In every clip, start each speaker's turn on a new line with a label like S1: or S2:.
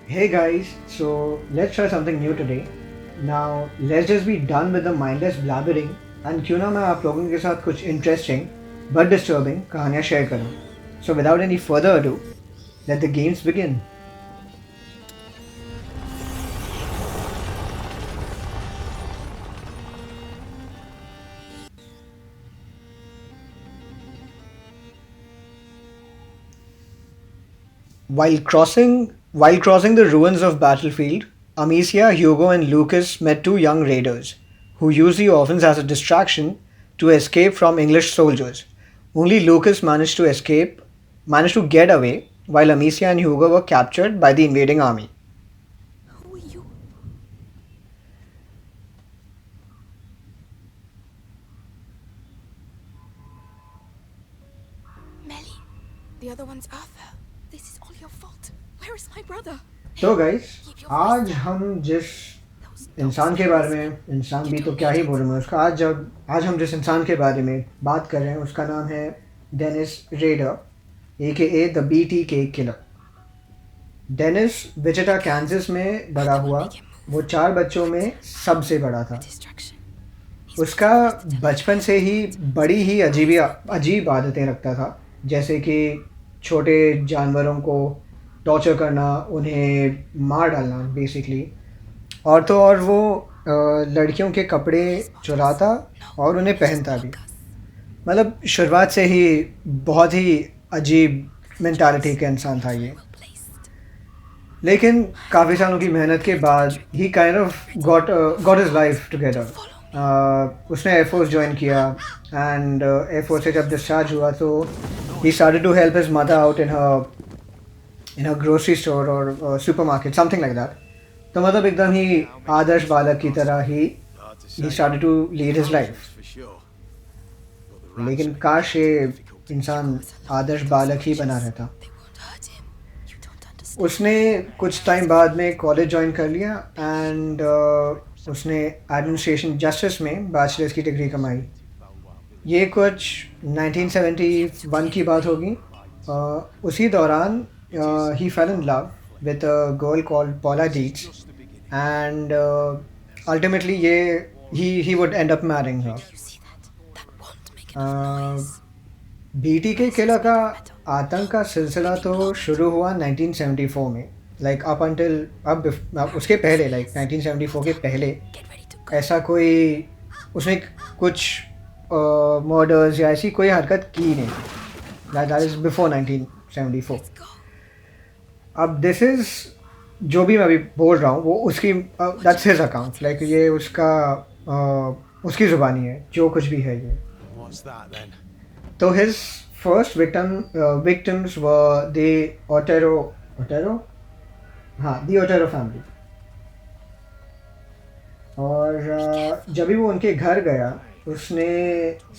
S1: Hey guys, so let's try something new today. Now let's just be done with the mindless blabbering and क्यों ना मैं आप लोगों के साथ कुछ interesting but disturbing कहानियाँ share करूँ. So without any further ado, let the games begin. While crossing the ruins of Battlefield, Amicia, Hugo, and Lucas met two young raiders, who used the orphans as a distraction to escape from English soldiers. Only Lucas managed to get away, while Amicia and Hugo were captured by the invading army.
S2: Who are you? Melly. The other one's Arthur. This is all your fault. Where is my brother?
S1: तो guys,
S2: Keep your voice
S1: आज
S2: down.
S1: हम जिस
S2: Those
S1: इंसान
S2: dogs
S1: के
S2: are
S1: बारे
S2: listening.
S1: में इंसान
S2: You
S1: भी तो
S2: don't
S1: क्या
S2: need
S1: ही
S2: to
S1: बोलूँ मैं
S2: insult
S1: उसका आज हम जिस इंसान के बारे में बात कर रहे हैं उसका नाम है Dennis Rader a the BTK killer. Dennis Wichita Kansas में बड़ा
S2: Arthur will
S1: हुआ.
S2: make him move.
S1: वो 4 बच्चों में सबसे बड़ा
S2: A
S1: था.
S2: distraction. He's
S1: उसका
S2: waiting for us to tell him
S1: बचपन
S2: the
S1: से
S2: truth.
S1: ही बड़ी ही अजीब आदतें रखता था, जैसे कि छोटे जानवरों को टॉर्चर करना, उन्हें मार डालना बेसिकली. और तो और वो लड़कियों के कपड़े
S2: These
S1: चुराता
S2: monsters. No,
S1: और उन्हें
S2: he just
S1: पहनता भी.
S2: broke us.
S1: मतलब शुरुआत से ही बहुत ही अजीब
S2: First
S1: मेंटालिटी
S2: choice.
S1: का इंसान था ये.
S2: Well placed.
S1: लेकिन काफ़ी सालों की मेहनत के बाद he kind of got his life
S2: To
S1: together.
S2: follow me.
S1: उसने एयरफोर्स ज्वाइन किया एंड एयरफोर्स से जब डिस्चार्ज हुआ तो he started to help his mother out in her grocery store और सुपरमार्केट समथिंग लाइक दैट. तो मतलब एकदम ही आदर्श बालक की तरह ही started to lead his life. लेकिन काश ये इंसान आदर्श बालक ही बना रहता.
S2: They won't hurt him. You don't understand.
S1: उसने कुछ टाइम बाद में कॉलेज ज्वाइन कर लिया एंड उसने एडमिनिस्ट्रेशन जस्टिस में बैचलर्स की डिग्री कमाई. ये कुछ 1971 की बात होगी. उसी दौरान he fell in love with a girl called Paula Dietz and ultimately ये he would end up marrying her.
S2: You see that? That won't make enough noise.
S1: BTK killer का आतंक का सिलसिला तो शुरू हुआ 1974 में. लाइक अप अंटिल अब उसके पहले लाइक 1974 के पहले
S2: Get ready to go.
S1: ऐसा कोई उसने कुछ मर्डर्स या ऐसी कोई हरकत की नहीं. That is before 1974.
S2: Let's go.
S1: अब दिस इज़ जो भी मैं अभी बोल रहा हूँ वो उसकी दैट्स हिज अकाउंट. लाइक ये उसकी ज़ुबानी है जो कुछ भी है ये.
S3: What's that then?
S1: तो his first victims were the Otero, हाँ, the Otero family. और जब भी वो उनके घर गया उसने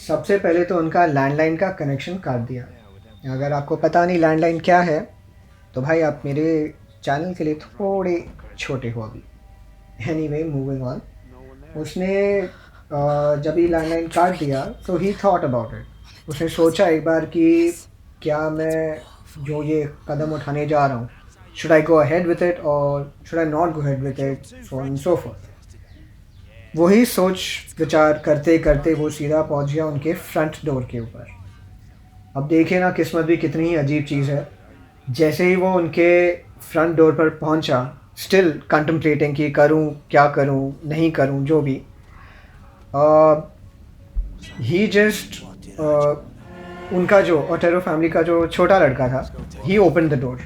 S1: सबसे पहले तो उनका लैंडलाइन का कनेक्शन काट दिया. अगर आपको पता नहीं लैंडलाइन क्या है तो भाई आप मेरे चैनल के लिए थोड़े छोटे हो अभी. Anyway moving on. उसने जब ही लैंडलाइन काट दिया तो ही थॉट अबाउट इट. उसने सोचा एक बार कि क्या मैं जो ये कदम उठाने जा रहा हूँ should I go ahead with it और should I not go ahead with it, so on so forth. वही सोच विचार करते करते वो सीधा पहुँच गया उनके फ्रंट डोर के ऊपर. अब देखिए ना किस्मत भी कितनी ही अजीब चीज़ है. जैसे ही वो उनके फ्रंट डोर पर पहुँचा, स्टिल कंटम्पलेटिंग कि करूँ क्या करूँ नहीं करूँ जो भी, ही जस्ट उनका जो ओटेरो फैमिली का जो छोटा लड़का था ही ओपन द डोर.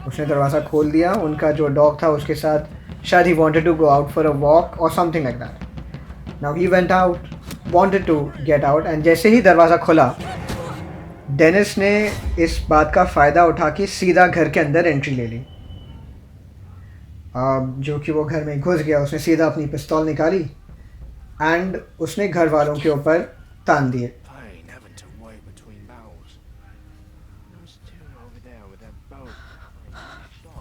S1: उसने दरवाज़ा खोल दिया. उनका जो डॉग था उसके साथ शायद he wanted to go out for a walk और something like that. Now he went out, wanted to get out and जैसे ही दरवाज़ा खुला डेनिस ने इस बात का फ़ायदा उठा के सीधा घर के अंदर एंट्री ले ली. जो कि वो घर में घुस गया. उसने सीधा अपनी पिस्तौल निकाली एंड उसने घर वालों के ऊपर तान दिए.
S3: Pain having to wait between battles. Those two over there with their bow.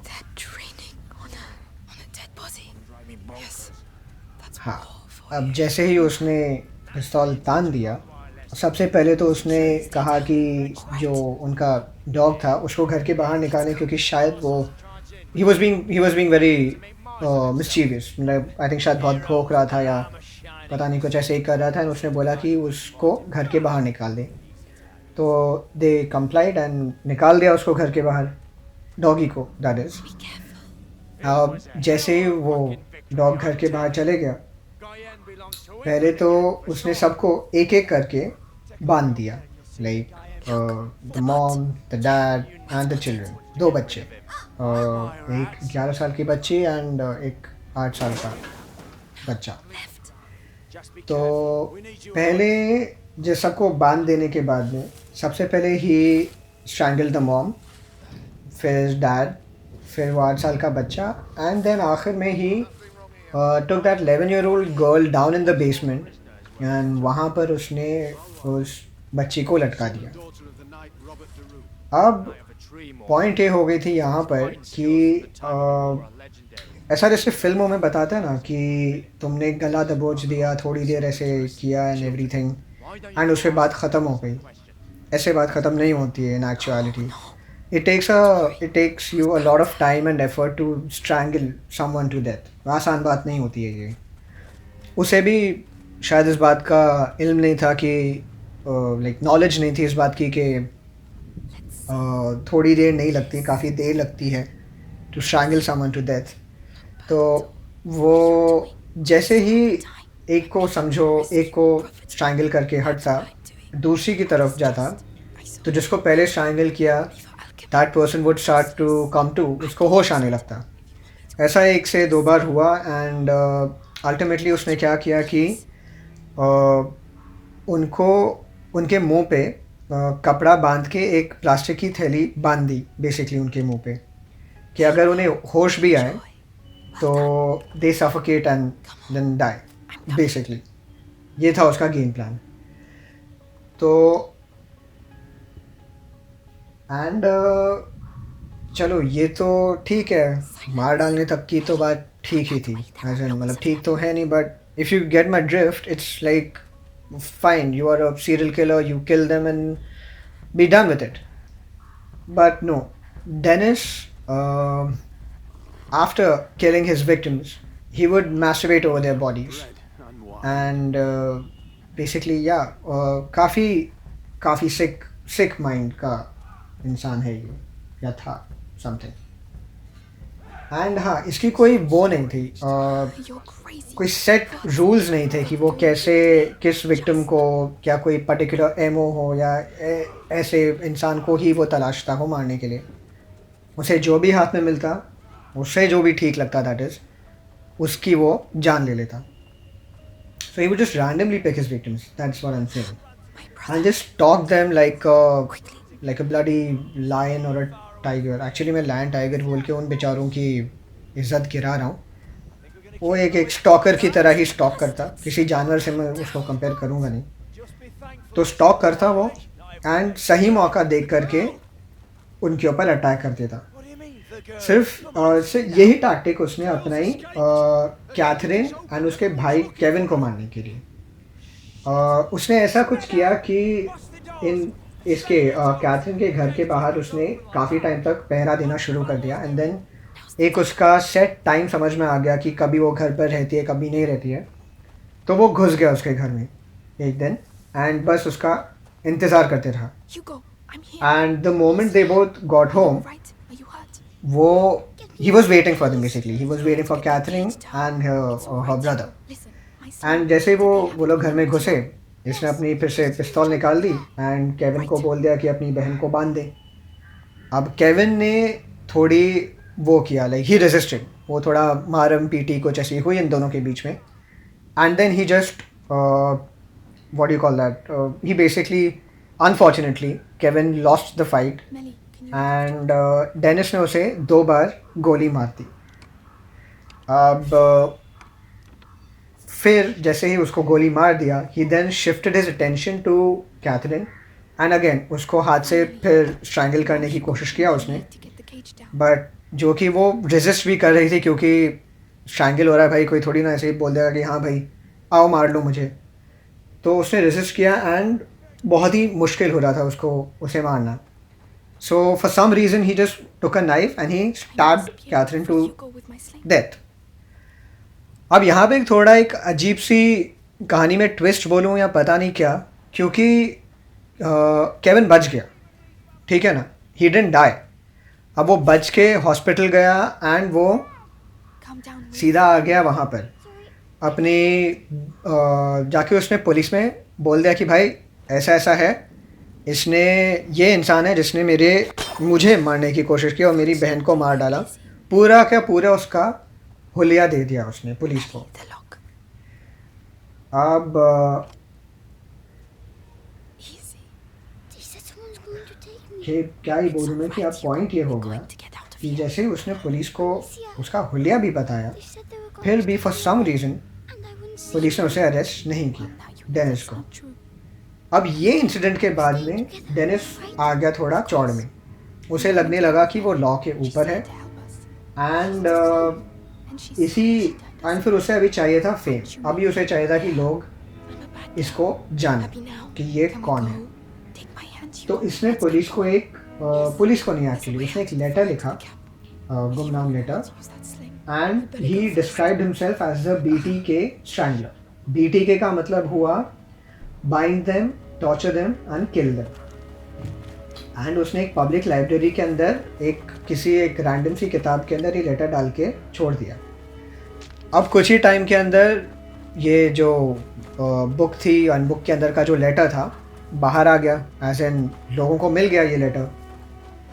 S2: They're training on a dead body.
S3: Drive me
S2: Yes,
S3: bonkers.
S2: that's
S1: हाँ,
S2: war for
S1: अब
S2: you.
S1: जैसे ही उसने पिस्तौल तान दिया, सबसे पहले तो उसने कहा कि जो उनका डॉग था उसको घर के बाहर निकालें क्योंकि शायद वो he was being very mischievous, मतलब आई थिंक शायद बहुत भौंक रहा था या पता नहीं कुछ ऐसे ही कर रहा था, और उसने बोला कि उसको घर के बाहर निकाल दे। तो दे कंप्लाइड एंड निकाल दिया उसको घर के बाहर, डॉगी को दैट इज़।
S2: Be careful.
S1: अब जैसे ही वो डॉग घर के बाहर चले गया, पहले तो उसने सबको एक एक करके बांध दिया, like the mom, the dad and the children, दो बच्चे, एक 11 साल की बच्ची एंड एक 8 साल का बच्चा।
S2: Left.
S1: तो पहले जो सबको बांध देने के बाद में सबसे पहले ही स्ट्रैंगल द मॉम, फिर डैड, फिर वो 8 साल का बच्चा, एंड देन आखिर में ही took that 11-year-old girl down in the basement, and वहाँ पर उसने उस बच्ची को लटका दिया। अब पॉइंट ये हो गई थी यहाँ पर कि ऐसा जैसे फिल्मों में बताते हैं ना कि तुमने गला दबोच दिया, थोड़ी देर ऐसे किया एंड एवरीथिंग, एंड उसके बाद ख़त्म हो गई। ऐसे बात ख़त्म नहीं होती है इन actuality. it takes you a lot of time and effort to strangle someone to death। आसान बात नहीं होती है ये। उसे भी शायद इस बात का इल्म नहीं था कि लाइक नॉलेज नहीं थी इस बात की कि थोड़ी देर नहीं लगती, काफ़ी देर लगती है to strangle someone to death। तो वो जैसे ही एक को समझो, एक को strangle करके हटता, दूसरी की तरफ जाता, तो जिसको पहले strangle किया that person would start to come to, उसको होश आने लगता। ऐसा 1 से 2 बार हुआ, एंड अल्टीमेटली उसने क्या किया कि उनको उनके मुंह पे कपड़ा बांध के एक प्लास्टिक की थैली बांध दी बेसिकली उनके मुंह पे, कि अगर उन्हें होश भी आए तो they suffocate and then die basically. ये था उसका गेम प्लान। तो एंड चलो ये तो ठीक है, मार डालने तक की तो बात ठीक ही थी, ऐसे मतलब ठीक तो है नहीं, but if you get my drift it's like fine, you are a serial killer, you kill them and be done with it. But no, Dennis, after killing his victims, he would masturbate over their bodies, and basically काफ़ी sick mind का इंसान है ये, या था something. And हाँ, इसकी कोई वो नहीं थी,
S2: You're crazy.
S1: कोई सेट रूल्स नहीं थे कि वो कैसे किस विक्टिम को क्या कोई पर्टिकुलर एमओ हो, या ऐसे इंसान को ही वो तलाशता हो मारने के लिए। उसे जो भी हाथ में मिलता, उसे जो भी ठीक लगता, दैट इज़ उसकी वो जान ले लेता। So he would just randomly pick his victims, that's what I am saying,
S2: My brother.
S1: And just talk them
S2: Quickly.
S1: Like a bloody lion और अ टाइगर। एक्चुअली मैं लायन टाइगर बोल के उन बेचारों की इज्जत गिरा रहा हूँ। वो एक स्टॉकर की तरह ही स्टॉक करता, किसी जानवर से मैं उसको कंपेयर करूँगा नहीं। तो स्टॉक करता वो, एंड सही मौका देख करके उनके ऊपर अटैक कर देता। सिर्फ यही टैक्टिक उसने अपनाई कैथरीन एंड उसके भाई केविन को मारने के लिए। उसने ऐसा कुछ किया कि इसके कैथरीन के घर के बाहर उसने काफ़ी टाइम तक पहरा देना शुरू कर दिया, एंड देन एक उसका सेट टाइम समझ में आ गया कि कभी वो घर पर रहती है, कभी नहीं रहती है। तो वो घुस गया उसके घर में एक दिन, एंड बस उसका इंतज़ार करते रहा।
S2: Hugo, I'm here.
S1: And the moment they both got home,
S2: Right? Are you hurt?
S1: वो he was waiting for them basically, he was waiting for Catherine and her brother।
S2: Listen, my son.
S1: And जैसे ही वो लोग घर में घुसे, इसने अपनी फिर से पिस्तौल निकाल दी एंड केविन को बोल दिया कि अपनी बहन को बांध दे। अब केविन ने थोड़ी वो किया, लाइक ही रेजिस्टेड, वो थोड़ा मारम पीटी कुछ ऐसी हुई इन दोनों के बीच में, and then he just what you call that, he basically unfortunately Kevin lost the fight,
S2: Melly, can you?
S1: And Dennis ने उसे 2 बार गोली मार दी। अब फिर जैसे ही उसको गोली मार दिया, he then shifted his attention to Catherine, and again उसको हाथ से फिर स्ट्रैंगल करने की कोशिश किया उसने,
S2: To get the cage down.
S1: But जो कि वो रेजिस्ट भी कर रही थी, क्योंकि स्ट्रैंगल हो रहा है भाई, कोई थोड़ी ना ऐसे ही बोल देगा कि हाँ भाई आओ मार लो मुझे। तो उसने रेजिस्ट किया, एंड बहुत ही मुश्किल हो रहा था उसको उसे मारना। So for some reason he just took a knife and he stabbed Catherine to
S2: You go with my sling.
S1: Death. अब यहाँ पे थोड़ा एक अजीब सी कहानी में ट्विस्ट बोलूँ या पता नहीं क्या, क्योंकि केविन बच गया, ठीक है ना, ही डिडंट डाई. अब वो बच के हॉस्पिटल गया एंड वो
S2: Calm down. Louise.
S1: सीधा आ गया वहाँ पर अपनी जाके उसने पुलिस में बोल दिया कि भाई ऐसा ऐसा है, इसने, ये इंसान है जिसने मुझे मारने की कोशिश की और मेरी बहन को मार डाला. पूरा का पूरा उसका हुलिया दे दिया उसने पुलिस को.
S2: The lock.
S1: अब
S2: Easy.
S4: They said someone's going to take me.
S1: ये क्या ही बोलूँ मैं कि अब पॉइंट ये हो गया
S2: Going to get out of
S1: कि
S2: here.
S1: जैसे ही उसने पुलिस को उसका हुलिया भी बताया,
S4: They said they were going
S1: फिर
S4: to
S1: भी for some reason
S4: and I wouldn't see
S1: police ने उसे अरेस्ट नहीं
S2: Now
S1: किया,
S2: you
S1: डेनिस
S2: that's
S1: को.
S2: not true.
S1: अब ये इंसिडेंट के बाद में डेनिस आ गया थोड़ा चौड़ में. उसे लगने लगा कि वो लॉ के
S2: She's
S1: ऊपर है
S2: there to help us.
S1: And
S2: And she said
S1: इसी
S2: she turned
S1: एंड
S2: us.
S1: फिर उसे अभी चाहिए था फेम. अभी उसे चाहिए था कि लोग
S2: I'm a bad
S1: इसको
S2: girl.
S1: जाने
S2: Happy now?
S1: कि ये
S2: Can we
S1: कौन
S2: go?
S1: है.
S2: Take my hand, you.
S1: तो इसने
S2: Let's
S1: पुलिस
S2: go.
S1: को एक पुलिस को नहीं
S2: There's a
S1: एक्चुअली,
S2: way
S1: उसने
S2: out
S1: एक
S2: of
S1: लेटर
S2: the
S1: लिखा,
S2: cab.
S1: गुमनाम letter,
S2: Use that sling.
S1: And he described himself as the BTK strangler. BTK का मतलब हुआ bind them, torture them and kill them. And उसने एक पब्लिक लाइब्रेरी के अंदर एक रैंडम सी किताब के अंदर ये लेटर डाल के छोड़ दिया. अब कुछ ही टाइम के अंदर ये जो बुक थी, अनबुक के अंदर का जो लेटर था बाहर आ गया, एज एन लोगों को मिल गया ये लेटर.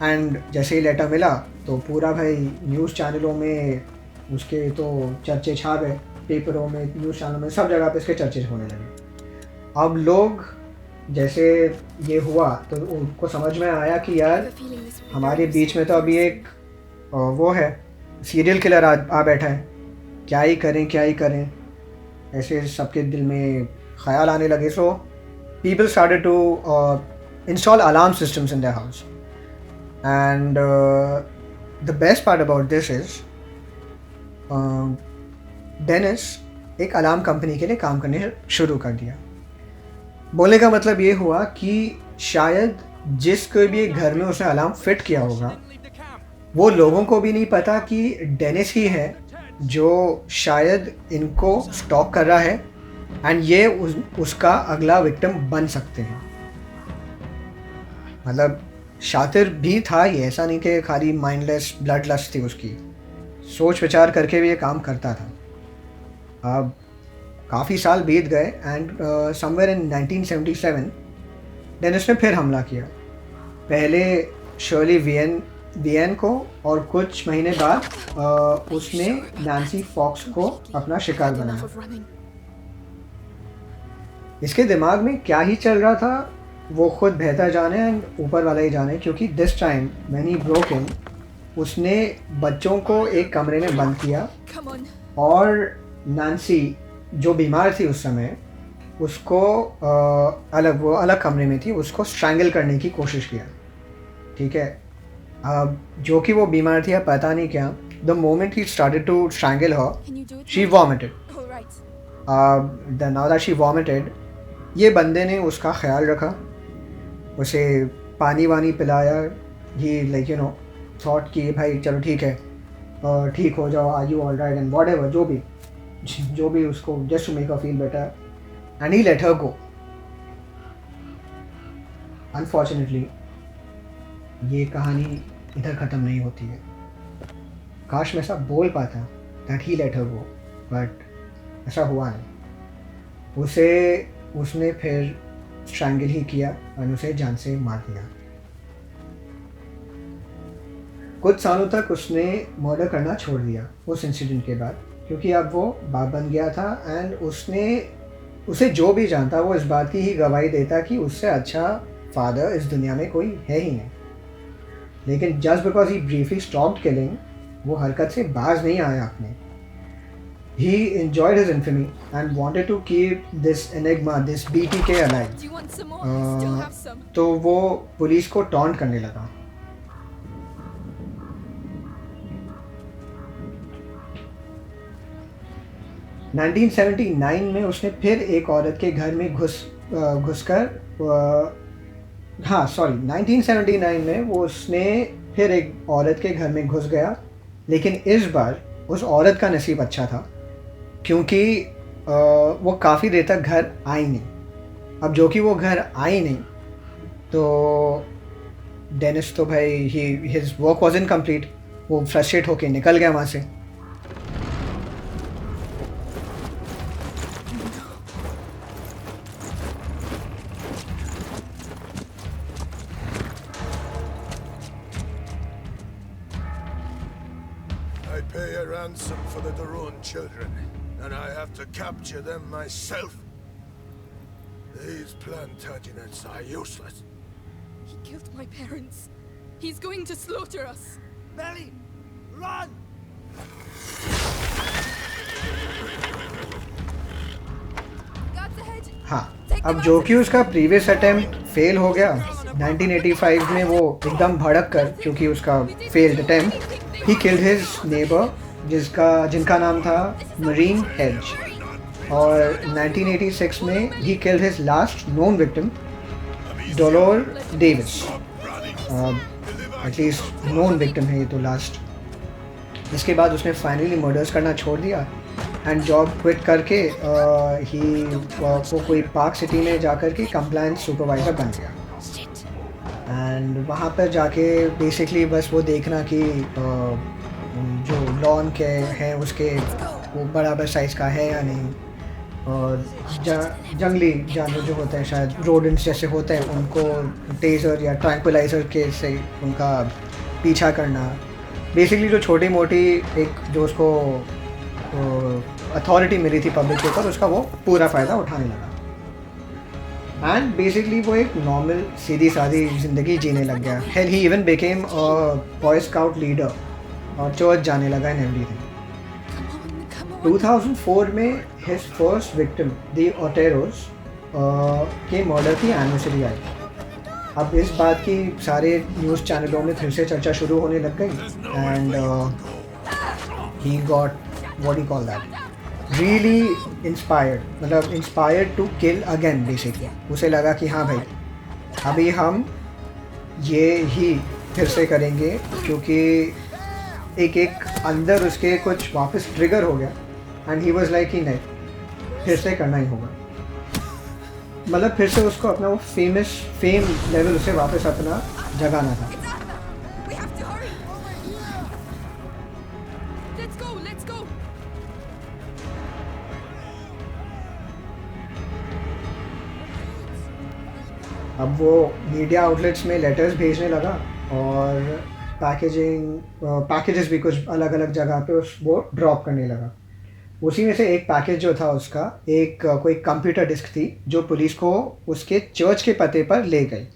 S1: एंड जैसे ही लेटर मिला तो पूरा भाई न्यूज़ चैनलों में उसके तो चर्चे छा गए, पेपरों में, न्यूज़ चैनलों में, सब जगह पे इसके चर्चे होने लगे. अब लोग जैसे ये हुआ तो उनको समझ में आया कि
S2: I
S1: यार
S2: have a feeling this will be
S1: हमारे
S2: very
S1: बीच में तो अभी
S2: serious.
S1: एक वो है, सीरियल किलर आ बैठा है, क्या ही करें, ऐसे सबके दिल में ख्याल आने लगे. So people started to install alarm systems in their house. And the best part about this is Dennis एक अलार्म कंपनी के लिए काम करने शुरू कर दिया. बोलने का मतलब ये हुआ कि शायद जिस कोई भी एक घर में उसने अलार्म फिट किया होगा, वो लोगों को भी नहीं पता कि डेनिस ही है जो शायद इनको स्टॉक कर रहा है एंड ये उसका अगला विक्टिम बन सकते हैं. मतलब शातिर भी था ये, ऐसा नहीं कि खाली माइंडलेस ब्लड लस्ट थी उसकी, सोच विचार करके भी ये काम करता था. अब काफ़ी साल बीत गए एंड समवेयर इन 1977 डेनिस ने फिर हमला किया. पहले शर्ली वियन को और कुछ महीने बाद उसने नैन्सी फॉक्स को अपना शिकार
S2: Enough
S1: बनाया.
S2: of running.
S1: इसके दिमाग में क्या ही चल रहा था वो खुद बेहतर जाने एंड ऊपर वाला ही जाने, क्योंकि this time when he broke in, उसने बच्चों को एक कमरे में बंद किया
S2: Come on.
S1: और नैन्सी जो बीमार थी उस समय उसको वो अलग कमरे में थी, उसको स्ट्रैंगल करने की कोशिश किया. ठीक है, अब जो कि वो बीमार थी, अब पता नहीं क्या, the moment he started to strangle her,
S2: Can you do it?
S1: She
S2: now?
S1: Vomited.
S2: All right.
S1: Now that she vomited, ये बंदे ने उसका ख्याल रखा, उसे पानी वानी पिलाया. He like you know thought कि भाई चलो ठीक है, ठीक हो जाओ, are you all right and whatever, जो भी उसको just to make a feel better, and he let her go. Unfortunately ये कहानी इधर ख़त्म नहीं होती है. काश मैं ऐसा बोल पाता that he let her go, but ऐसा हुआ नहीं. उसने फिर स्ट्रैंगल ही किया और उसे जान से मार दिया. कुछ सालों तक उसने मर्डर करना छोड़ दिया उस इंसिडेंट के बाद, क्योंकि अब वो बाप बन गया था एंड उसे जो भी जानता वो इस बात की ही गवाही देता कि उससे अच्छा फादर इस दुनिया में कोई है ही नहीं. लेकिन just because he briefly stopped killing, वो हरकत से बाज नहीं आया अपने. He enjoyed his infamy and wanted to keep this enigma, this BTK alive.
S2: Do you want some more? I still have some.
S1: तो वो पुलिस को टॉन्ट करने लगा. uh, 1979 में उसने फिर एक औरत के घर में घुसकर हाँ सॉरी 1979 में वो उसने फिर एक औरत के घर में घुस गया, लेकिन इस बार उस औरत का नसीब अच्छा था क्योंकि वो काफ़ी देर तक घर आई नहीं। अब जो कि वो घर आई नहीं तो डेनिस तो भाई he his work was incomplete, वो फ्रस्ट्रेट होके निकल गया वहाँ से।
S3: I pay a ransom for the Daron children, and I have to capture them myself. These Plantagenets are useless.
S2: He killed my parents. He's going to slaughter us.
S3: Belly, run!
S2: Guards ahead.
S1: हाँ, अब जो कि उसका previous attempt fail हो गया 1985 में, वो एकदम भड़क कर, क्योंकि उसका failed attempt, he killed his neighbour जिनका नाम था मरीन हेज, और 1986 में he killed his last known victim Dolores Davis. At least known victim है ये तो लास्ट। इसके बाद उसने फाइनली मर्डर्स करना छोड़ दिया एंड जॉब क्विट करके वो कोई पार्क सिटी में जाकर के कंप्लायंस सुपरवाइज़र बन गया। एंड वहाँ पर जाके बेसिकली बस वो देखना कि जो लॉन के हैं उसके वो बराबर साइज़ का है या नहीं, और जंगली जानवर जो होते हैं शायद रोडेंट्स जैसे होते हैं उनको टेज़र या ट्रैंक्विलाइज़र के से उनका पीछा करना। बेसिकली जो छोटी मोटी एक जो उसको अथॉरिटी मिली थी पब्लिक के ऊपर, उसका वो पूरा फ़ायदा उठाने लगा। एंड बेसिकली वो एक नॉर्मल सीधी सादी ज़िंदगी जीने लग गया। Hell he even became boy scout leader और चर्च जाने लगा एंड एवरीथिंग। 2004 में his first victim the Oteros के मर्डर की एनिवर्सरी आई। अब इस बात की सारे न्यूज़ चैनलों में फिर से चर्चा शुरू होने लग गई and he got what you call that really inspired, मतलब inspired to kill again. Basically उसे लगा कि हाँ भाई अभी हम ये ही फिर से करेंगे, क्योंकि एक अंदर उसके कुछ वापस ट्रिगर हो गया एंड ही वाज लाइक कि नहीं फिर से करना ही होगा। मतलब फिर से उसको अपना वो फेम लेवल उसे वापस अपना जगाना था।
S2: We have to hurry. Let's go. Let's go.
S1: अब वो मीडिया आउटलेट्स में लेटर्स भेजने लगा और पैकेजेस भी कुछ अलग अलग जगह पे वो ड्रॉप करने लगा। उसी में से एक पैकेज जो था उसका एक कोई कंप्यूटर डिस्क थी जो पुलिस को उसके चर्च के पते पर ले गई।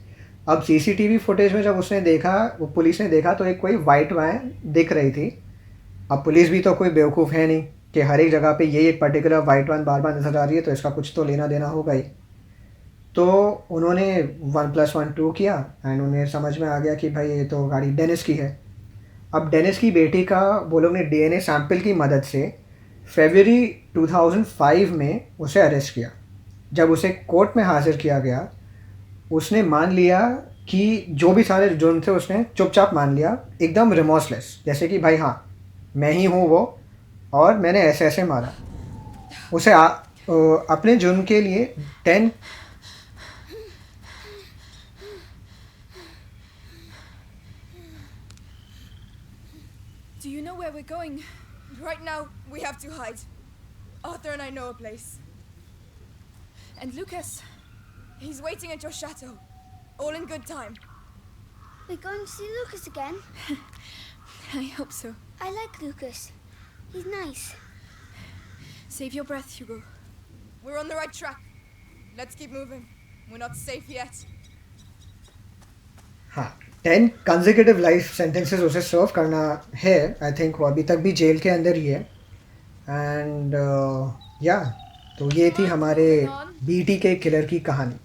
S1: अब सीसीटीवी फुटेज में जब उसने देखा, वो पुलिस ने देखा तो एक कोई वाइट वैन दिख रही थी। अब पुलिस भी तो कोई बेवकूफ़ है नहीं कि हर एक जगह पे ये एक पर्टिकुलर वाइट वैन बार बार नजर आ रही है तो इसका कुछ तो लेना देना होगा ही। तो उन्होंने 1+1 2 किया एंड उन्हें समझ में आ गया कि भाई ये तो गाड़ी डेनिस की है। अब डेनिस की बेटी का वो लोग ने डीएनए सैंपल की मदद से फरवरी 2005 में उसे अरेस्ट किया। जब उसे कोर्ट में हाजिर किया गया उसने मान लिया कि जो भी सारे जुर्म थे उसने चुपचाप मान लिया, एकदम रिमोर्सलेस, जैसे कि भाई हाँ मैं ही हूँ वो और मैंने ऐसे ऐसे मारा। उसे अपने जुर्म के लिए 10
S2: Do you know where we're going?
S5: Right now, we have to hide. Arthur and I know a place.
S2: And Lucas?
S5: He's waiting at your chateau. All in good time.
S4: We're going to see Lucas again.
S2: I hope so.
S4: I like Lucas. He's nice.
S2: Save your breath, Hugo.
S5: We're on the right track. Let's keep moving. We're not safe yet.
S1: हाँ 10 consecutive life sentences उसे सर्व करना है। I think वो अभी तक भी jail के अंदर ही है। एंड या तो ये थी हमारे बीटी के किलर की कहानी।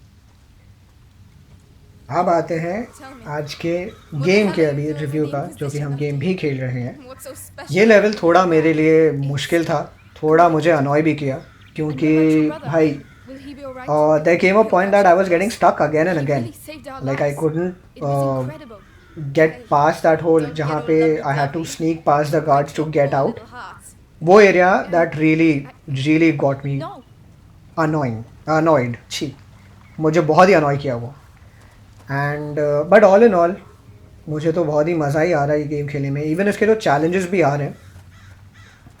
S1: अब आते हैं आज के गेम के अभी रिव्यू का, जो कि हम गेम भी खेल रहे हैं।
S5: What's so special?
S1: ये लेवल थोड़ा मेरे लिए मुश्किल था, थोड़ा मुझे अनॉय भी किया, क्योंकि भाई
S2: you be alright?
S1: there came a point that I was getting stuck again and
S2: You
S1: again.
S2: really saved our
S1: Like I
S2: lives.
S1: couldn't
S2: It was incredible.
S1: get past that whole
S2: Don't
S1: जहाँ
S2: get
S1: पे
S2: all
S1: I had to
S2: lovey-dovey.
S1: sneak past the guards to get
S2: Poor
S1: out.
S2: little hearts.
S1: वो area that really got me
S2: No.
S1: annoyed. छी, मुझे बहुत ही annoy किया वो. And but all in all, मुझे तो बहुत ही मज़ा ही आ रहा है ये गेम खेलने में. इवन इसके जो challenges भी आ रहे हैं,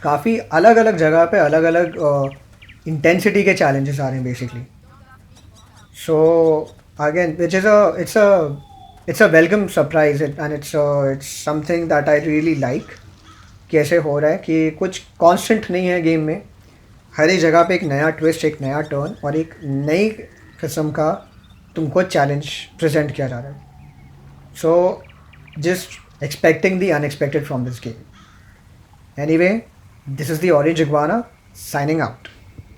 S1: काफ़ी अलग अलग जगह पे अलग अलग इंटेंसिटी के challenges आ रहे हैं basically. So again, which is it's a welcome surprise and it's something that I really like. कैसे हो रहा है कि कुछ कांस्टेंट नहीं है गेम में, हर एक जगह पे एक नया ट्विस्ट, एक नया टर्न और एक नई किस्म का तुमको चैलेंज प्रेजेंट किया जा रहा है. So just expecting the unexpected from this game. Anyway, this is the orange iguana signing out.